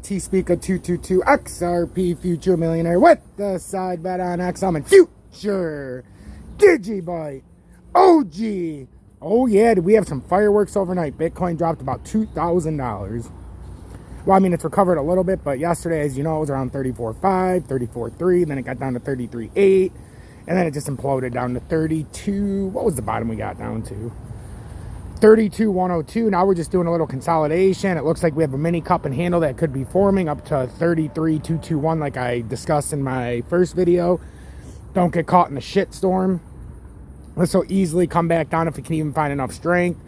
T-Speaker 222 XRP Future Millionaire with the side bet on XM and Future Digibyte OG. Oh yeah, did we have some fireworks overnight? Bitcoin dropped about $2,000. Well, I mean, it's recovered a little bit, but yesterday, as you know, it was around 34.5, 34.3, then it got down to 33.8, and then it just imploded down to 32. What was the bottom we got down to? 32.102. Now we're just doing a little consolidation. It looks like we have a mini cup and handle that could be forming up to 33.221, like I discussed in my first video. Don't get caught in the shit storm. This will easily come back down if it can even find enough strength.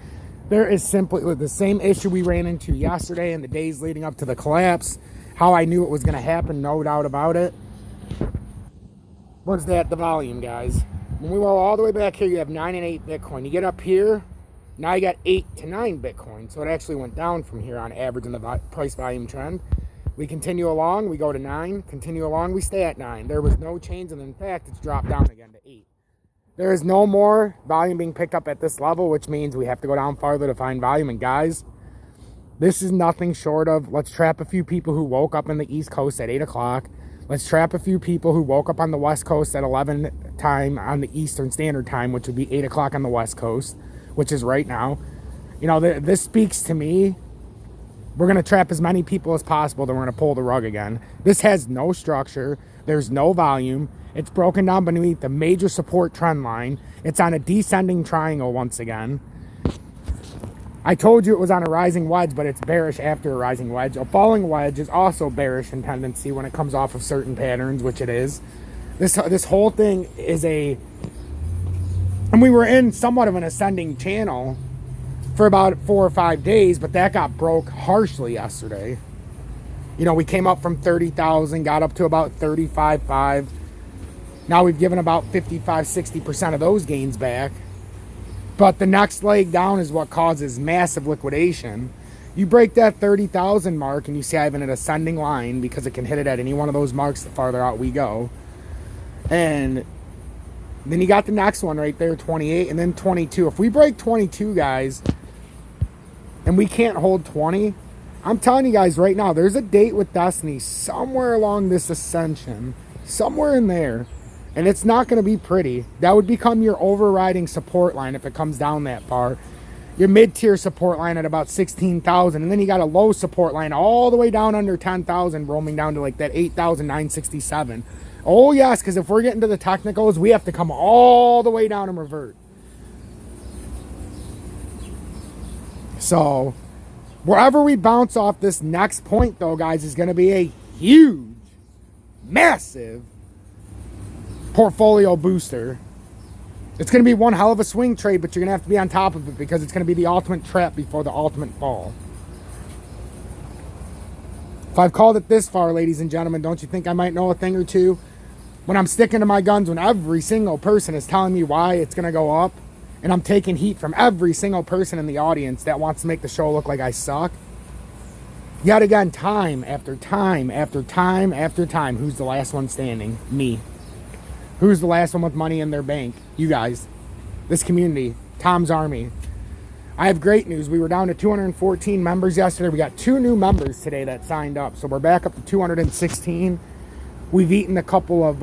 There is simply the same issue we ran into yesterday and the days leading up to the collapse. How I knew it was going to happen, no doubt about it, was that the volume, guys. When we roll all the way back here, you have 9 and 8 Bitcoin. You get up here, now you got 8 to 9 Bitcoin. So it actually went down from here on average in the price volume trend. We continue along, we go to 9. Continue along, we stay at 9. There was no change, and in fact, it's dropped down again to 8. There is no more volume being picked up at this level, which means we have to go down farther to find volume. And guys, this is nothing short of, let's trap a few people who woke up in the East Coast at 8 o'clock. Let's trap a few people who woke up on the West Coast at 11 time on the Eastern Standard Time, which would be 8 o'clock on the West Coast, which is right now. You know, this speaks to me. We're going to trap as many people as possible, then we're going to pull the rug again. This has no structure. There's no volume. It's broken down beneath the major support trend line. It's on a descending triangle once again. I told you it was on a rising wedge, but it's bearish after a rising wedge. A falling wedge is also bearish in tendency when it comes off of certain patterns, which it is. This whole thing is and we were in somewhat of an ascending channel for about 4 or 5 days, but that got broke harshly yesterday. You know, we came up from 30,000, got up to about 35.5. Now we've given about 55-60% of those gains back. But the next leg down is what causes massive liquidation. You break that 30,000 mark and you see I have an ascending line because it can hit it at any one of those marks the farther out we go. And then you got the next one right there, 28, and then 22. If we break 22, guys, and we can't hold 20, I'm telling you guys right now, there's a date with Destiny somewhere along this ascension, somewhere in there. And it's not going to be pretty. That would become your overriding support line if it comes down that far. Your mid-tier support line at about 16,000. And then you got a low support line all the way down under 10,000, roaming down to like that 8,967. Oh, yes, because if we're getting to the technicals, we have to come all the way down and revert. So, wherever we bounce off this next point, though, guys, is going to be a huge, massive portfolio booster. It's going to be one hell of a swing trade, but you're going to have to be on top of it because it's going to be the ultimate trap before the ultimate fall. If I've called it this far, ladies and gentlemen, don't you think I might know a thing or two? When I'm sticking to my guns, when every single person is telling me why it's going to go up, and I'm taking heat from every single person in the audience that wants to make the show look like I suck. Yet again, time after time after time after time, who's the last one standing? Me. Who's the last one with money in their bank? You guys. This community. Tom's Army. I have great news. We were down to 214 members yesterday. We got 2 new members today that signed up. So we're back up to 216. We've eaten a couple of,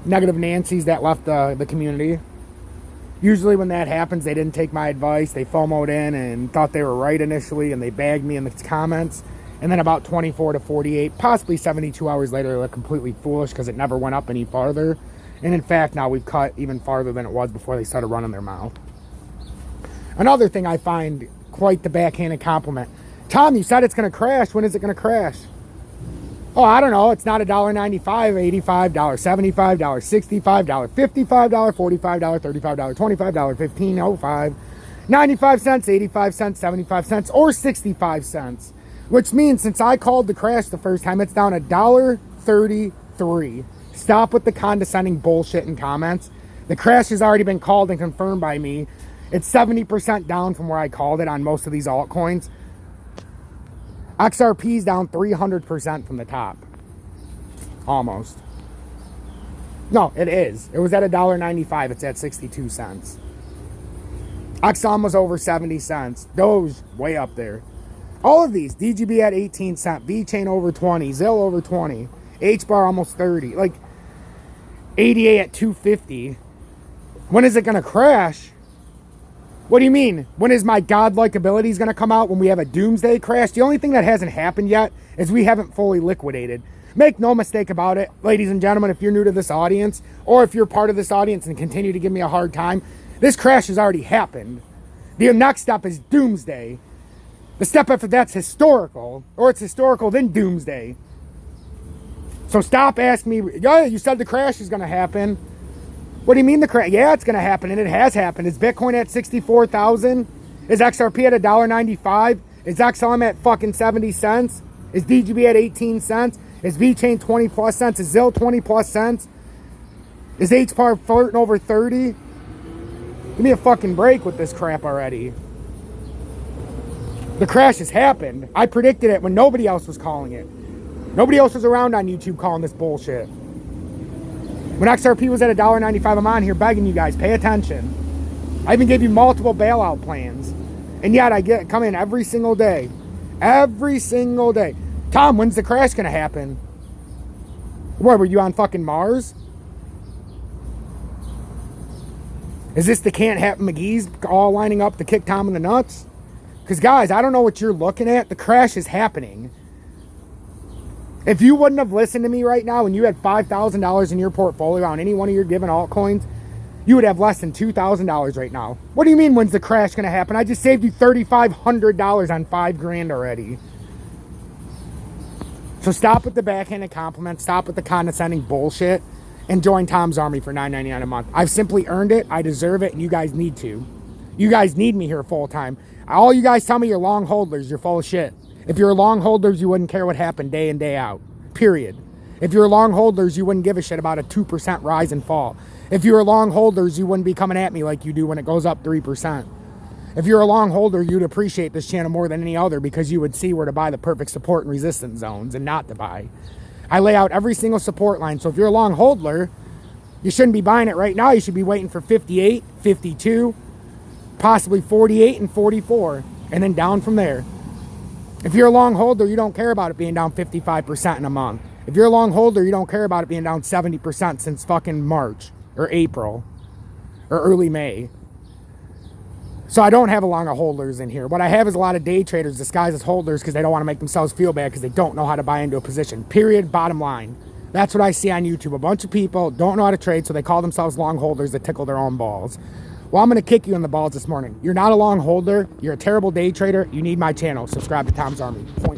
negative Nancy's that left the community. Usually when that happens, they didn't take my advice. They FOMO'd in and thought they were right initially, and they bagged me in the comments. And then about 24 to 48, possibly 72 hours later, they look completely foolish because it never went up any farther. And in fact, now we've cut even farther than it was before they started running their mouth. Another thing I find quite the backhanded compliment. Tom, you said it's going to crash. When is it going to crash? Oh, I don't know. It's not $1.95, $85, $75, $65, $55, $45, $35, $25, $15.05, 95 cents, 85 cents, 75 cents, or 65 cents. Which means since I called the crash the first time, it's down $1.33. Stop with the condescending bullshit in comments. The crash has already been called and confirmed by me. It's 70% down from where I called it on most of these altcoins. XRP's down 300% from the top. Almost. No, it is. It was at $1.95. It's at 62 cents. XLM was over 70 cents. Doge, way up there. All of these, DGB at 18 cents, V-Chain over 20, ZIL over 20, H-Bar almost 30. Like, ADA at 250. When is it going to crash? What do you mean? When is my godlike abilities going to come out? When we have a doomsday crash? The only thing that hasn't happened yet is we haven't fully liquidated. Make no mistake about it, ladies and gentlemen, if you're new to this audience, or if you're part of this audience and continue to give me a hard time, this crash has already happened. The next step is doomsday. The step after that's historical, or it's historical, then doomsday. So stop asking me, yeah, you said the crash is going to happen. What do you mean the crash? Yeah, it's going to happen, and it has happened. Is Bitcoin at 64,000? Is XRP at $1.95? Is XLM at fucking 70 cents? Is DGB at 18 cents? Is VeChain 20 plus cents? Is ZIL 20 plus cents? Is HPAR flirting over 30? Give me a fucking break with this crap already. The crash has happened. I predicted it when nobody else was calling it. Nobody else was around on YouTube calling this bullshit. When XRP was at $1.95, I'm on here begging you guys, pay attention. I even gave you multiple bailout plans. And yet I come in every single day. Every single day. Tom, when's the crash going to happen? What, were you on fucking Mars? Is this the Can't Happen McGee's all lining up to kick Tom in the nuts? Because guys, I don't know what you're looking at. The crash is happening. If you wouldn't have listened to me right now and you had $5,000 in your portfolio on any one of your given altcoins, you would have less than $2,000 right now. What do you mean, when's the crash going to happen? I just saved you $3,500 on $5,000 already. So stop with the backhanded compliments, stop with the condescending bullshit, and join Tom's Army for $9.99 a month. I've simply earned it, I deserve it, and you guys need to. You guys need me here full time. All you guys tell me you're long holders, you're full of shit. If you're long holders, you wouldn't care what happened day in, day out. Period. If you're long holders, you wouldn't give a shit about a 2% rise and fall. If you're long holders, you wouldn't be coming at me like you do when it goes up 3%. If you're a long holder, you'd appreciate this channel more than any other because you would see where to buy the perfect support and resistance zones and not to buy. I lay out every single support line. So if you're a long holder, you shouldn't be buying it right now. You should be waiting for 58, 52, possibly 48 and 44, and then down from there. If you're a long holder, you don't care about it being down 55% in a month. If you're a long holder, you don't care about it being down 70% since fucking March or April or early May. So I don't have a lot of holders in here. What I have is a lot of day traders disguised as holders because they don't want to make themselves feel bad because they don't know how to buy into a position. Period. Bottom line. That's what I see on YouTube. A bunch of people don't know how to trade, so they call themselves long holders that tickle their own balls. Well, I'm going to kick you in the balls this morning. You're not a long holder. You're a terrible day trader. You need my channel. Subscribe to Tom's Army. Point.